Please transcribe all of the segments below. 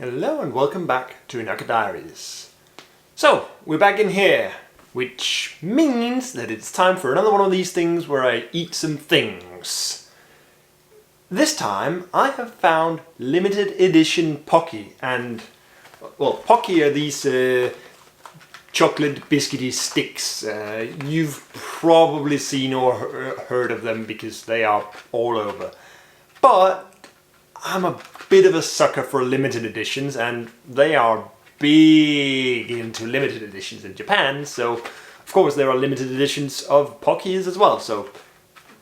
Hello and welcome back to Inaka Diaries. So, we're back in here, which means that it's time for another one of these things where I eat some things. This time I have found limited edition Pocky, and well, Pocky are these chocolate biscuity sticks. You've probably seen or heard of them because they are all over. But I'm a bit of a sucker for limited editions, and they are big into limited editions in Japan, so of course there are limited editions of Pockies as well. So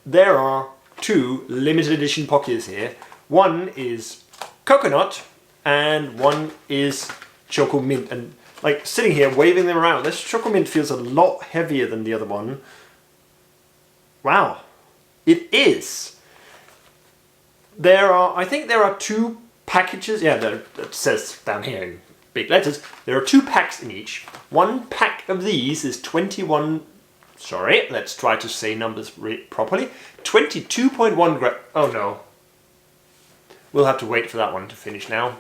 there are two limited edition Pockies here. One is coconut and one is Choco mint, and like sitting here waving them around, this Choco mint feels a lot heavier than the other one. Wow, it is. I think there are two packages, it says down here in big letters, there are two packs in each. One pack of these is 21, sorry, let's try to say numbers properly, 22.1 grams, oh no. We'll have to wait for that one to finish now.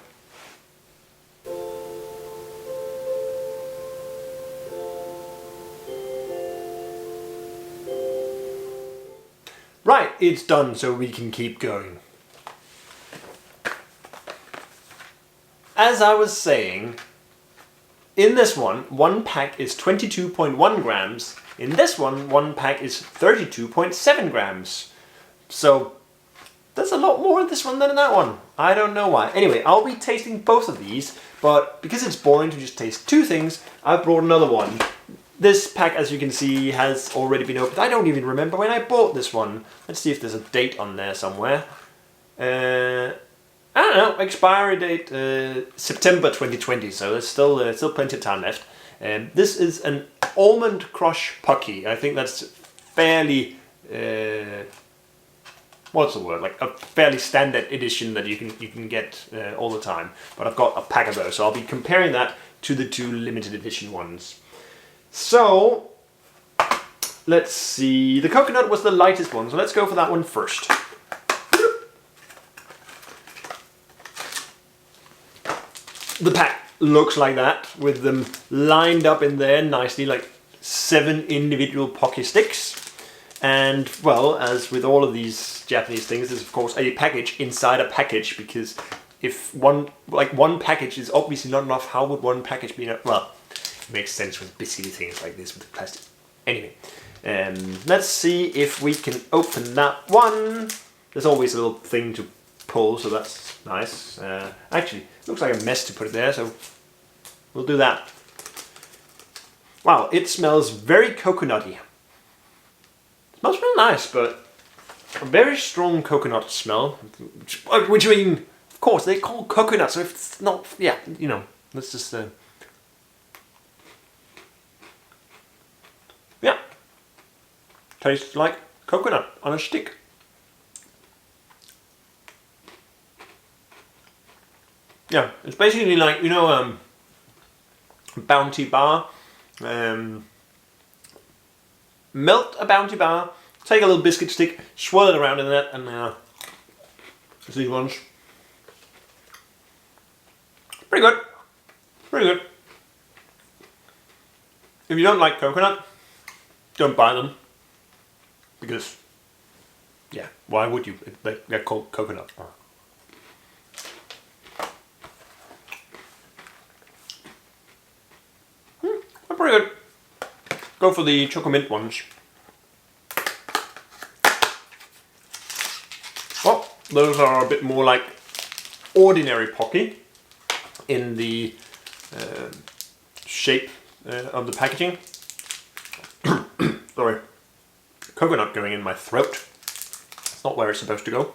Right, it's done, so we can keep going. As I was saying, in this one pack is 22.1 grams. In this one pack is 32.7 grams. So there's a lot more in this one than in that one. I don't know why. Anyway, I'll be tasting both of these, but because it's boring to just taste two things, I've brought another one. This pack, as you can see, has already been opened. I don't even remember when I bought this one. Let's see if there's a date on there somewhere. I don't know, expiry date September 2020, so there's still plenty of time left. This is an almond crush Pocky. I think that's fairly what's the word? Like a fairly standard edition that you can get all the time. But I've got a pack of those, so I'll be comparing that to the two limited edition ones. So let's see. The coconut was the lightest one, so let's go for that one first. The pack looks like that, with them lined up in there nicely, like 7 individual Pocky sticks. And, well, as with all of these Japanese things, there's of course a package inside a package, because if one package is obviously not enough, how would one package be enough? Well, it makes sense with biscuity things like this with the plastic. Anyway, let's see if we can open that one. There's always a little thing to pull, so that's nice. Actually, it looks like a mess to put it there, so we'll do that. Wow, it smells very coconutty. It smells really nice, but a very strong coconut smell. Which I mean, of course, they call coconut, so if it's not, yeah, you know, let's just, yeah, tastes like coconut on a stick. Yeah, it's basically like, you know, Bounty Bar. Melt a Bounty Bar, take a little biscuit stick, swirl it around in that, and these ones. Pretty good. Pretty good. If you don't like coconut, don't buy them. Because, yeah, why would you? They're called coconut. Pretty good. Go for the Choco mint ones. Well, those are a bit more like ordinary Pocky in the shape of the packaging. Sorry, coconut going in my throat. It's not where it's supposed to go.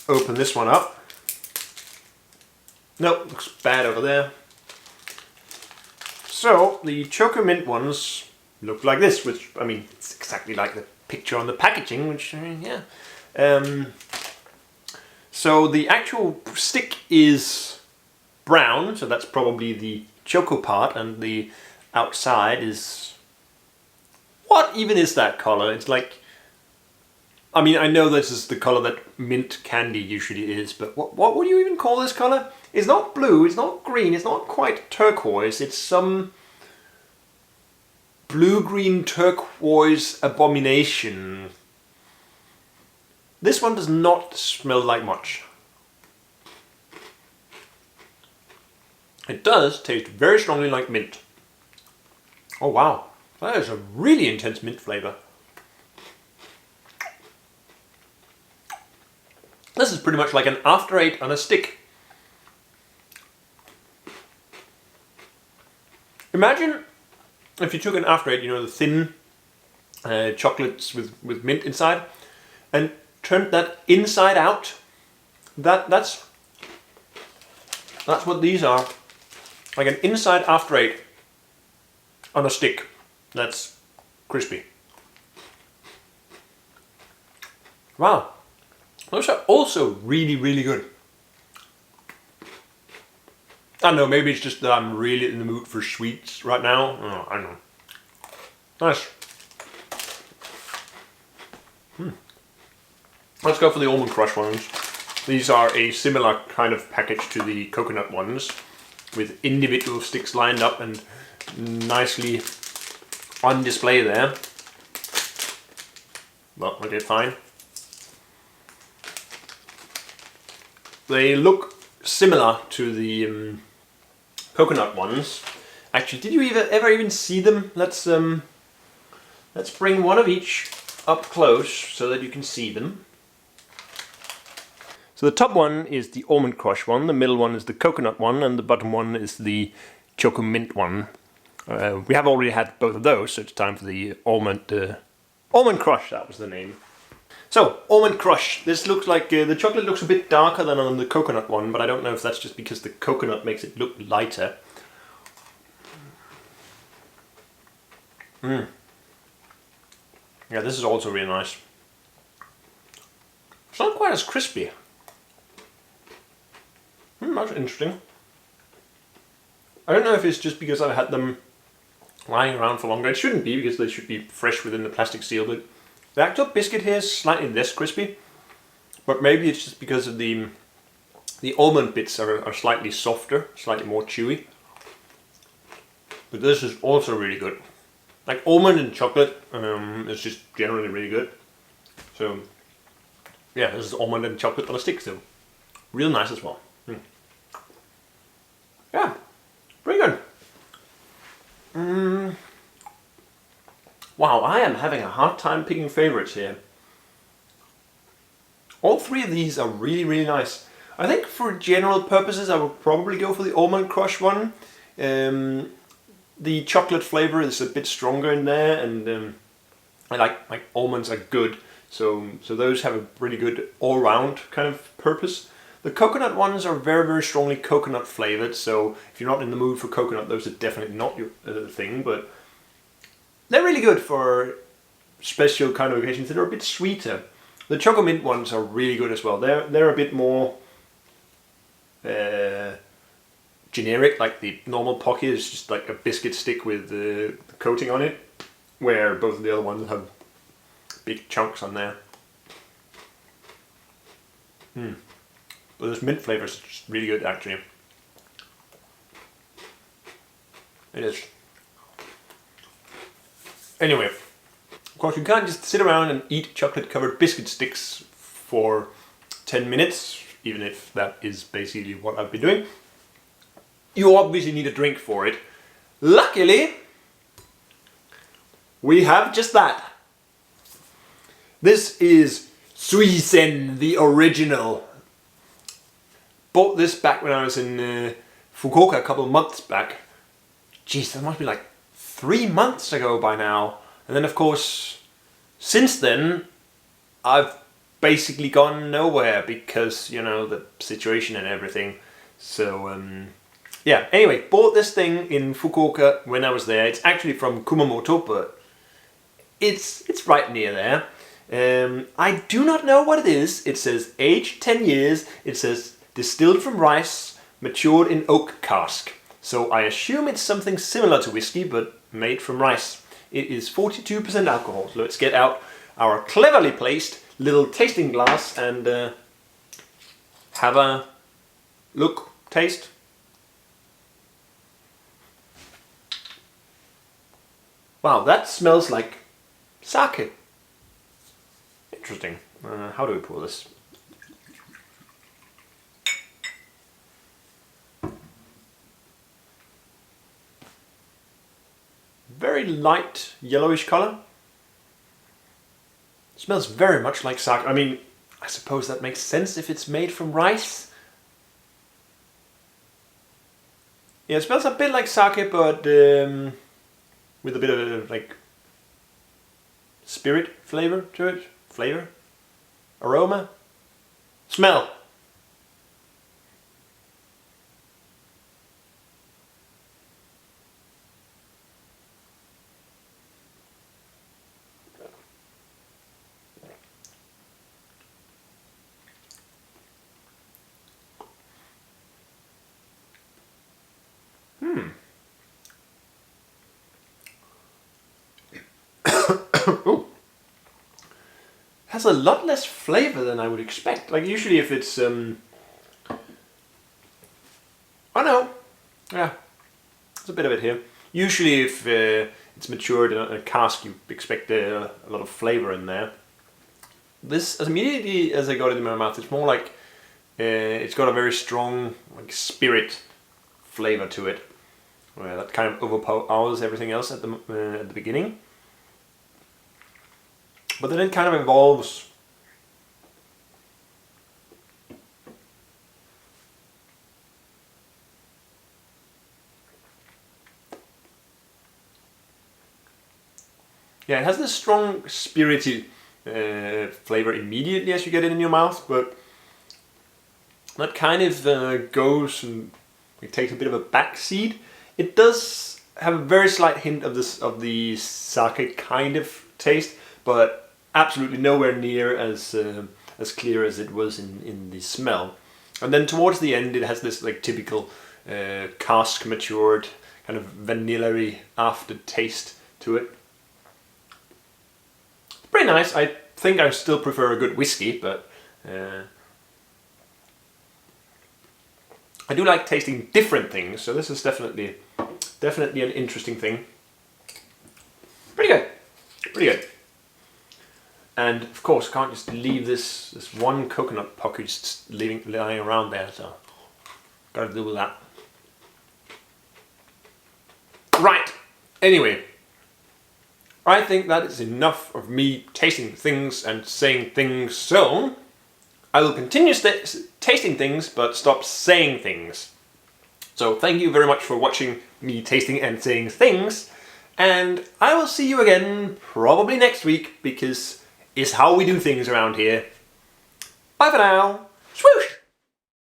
Open this one up. Nope, looks bad over there. So, the Choco mint ones look like this, which, I mean, it's exactly like the picture on the packaging, which, I mean, yeah. So the actual stick is brown, so that's probably the Choco part, and the outside is... What even is that color? It's like I mean, I know this is the color that mint candy usually is, but what would you even call this color? It's not blue, it's not green, it's not quite turquoise, it's some blue-green turquoise abomination. This one does not smell like much. It does taste very strongly like mint. Oh wow, that is a really intense mint flavor. This is pretty much like an after eight on a stick. Imagine if you took an after eight, you know, the thin chocolates with mint inside, and turned that inside out. That's what these are. Like an inside after eight on a stick. That's crispy. Wow. Those are also really, really good. I don't know, maybe it's just that I'm really in the mood for sweets right now. Oh, I don't know. Nice. Let's go for the Almond Crush ones. These are a similar kind of package to the coconut ones, with individual sticks lined up and nicely on display there. Well, okay, fine. They look similar to the coconut ones. Actually, did you ever even see them? Let's bring one of each up close so that you can see them. So the top one is the Almond Crush one, the middle one is the coconut one, and the bottom one is the Choco Mint one. We have already had both of those, so it's time for the Almond Crush, that was the name. So, Almond Crush. This looks like, the chocolate looks a bit darker than on the coconut one, but I don't know if that's just because the coconut makes it look lighter. Yeah, this is also really nice. It's not quite as crispy. That's interesting. I don't know if it's just because I've had them lying around for longer. It shouldn't be, because they should be fresh within the plastic seal, but the actual biscuit here is slightly less crispy. But maybe it's just because of the almond bits are slightly softer, slightly more chewy. But this is also really good. Like almond and chocolate is just generally really good. So yeah, this is almond and chocolate on a stick, so real nice as well. Yeah, pretty good. Wow, I am having a hard time picking favorites here. All three of these are really, really nice. I think for general purposes I would probably go for the Almond Crush one. The chocolate flavor is a bit stronger in there, and I like almonds are good, so those have a really good all-round kind of purpose. The coconut ones are very, very strongly coconut flavored, so if you're not in the mood for coconut, those are definitely not your thing, but they're really good for special kind of occasions. They're a bit sweeter. The Choco Mint ones are really good as well. They're a bit more generic, like the normal Pocky is just like a biscuit stick with the coating on it, where both of the other ones have big chunks on there. But this mint flavour is just really good, actually. It is. Anyway, of course you can't just sit around and eat chocolate covered biscuit sticks for 10 minutes, even if that is basically what I've been doing. You obviously need a drink for it. Luckily, we have just that. This is Suisen, the original. Bought this back when I was in Fukuoka a couple of months back. Jeez, that must be like 3 months ago by now. And then of course, since then, I've basically gone nowhere because, you know, the situation and everything. So, yeah, anyway, bought this thing in Fukuoka when I was there. It's actually from Kumamoto, but it's right near there. I do not know what it is. It says aged 10 years. It says distilled from rice, matured in oak cask. So I assume it's something similar to whiskey, but made from rice. It is 42% alcohol. So let's get out our cleverly placed little tasting glass and have a look, taste. Wow, that smells like sake. Interesting. How do we pour this? Very light yellowish color. Smells very much like sake. I mean, I suppose that makes sense if it's made from rice. Yeah, it smells a bit like sake, but with a bit of like spirit flavor to it. Flavor? Aroma? Smell! Ooh. Has a lot less flavor than I would expect. Like usually if it's oh no, yeah, there's a bit of it here. Usually if it's matured in a cask, you expect a lot of flavor in there. This, as immediately as I got it in my mouth, it's more like it's got a very strong like spirit flavor to it. That kind of overpowers everything else at the beginning. But then it kind of evolves. Yeah, it has this strong spirity flavor immediately as you get it in your mouth, but that kind of goes and it takes a bit of a backseat. It does have a very slight hint of the sake kind of taste, but absolutely nowhere near as clear as it was in the smell. And then towards the end, it has this like typical cask matured kind of vanilla-y aftertaste to it. Pretty nice. I think I still prefer a good whiskey, but I do like tasting different things, so this is definitely an interesting thing. Pretty good. Pretty good. And of course, can't just leave this one coconut pocky just lying around there, so gotta deal with that. Right. Anyway, I think that is enough of me tasting things and saying things, so I will continue tasting things but stop saying things. So thank you very much for watching me tasting and saying things, and I will see you again probably next week, because it's how we do things around here. Bye for now. Swoosh!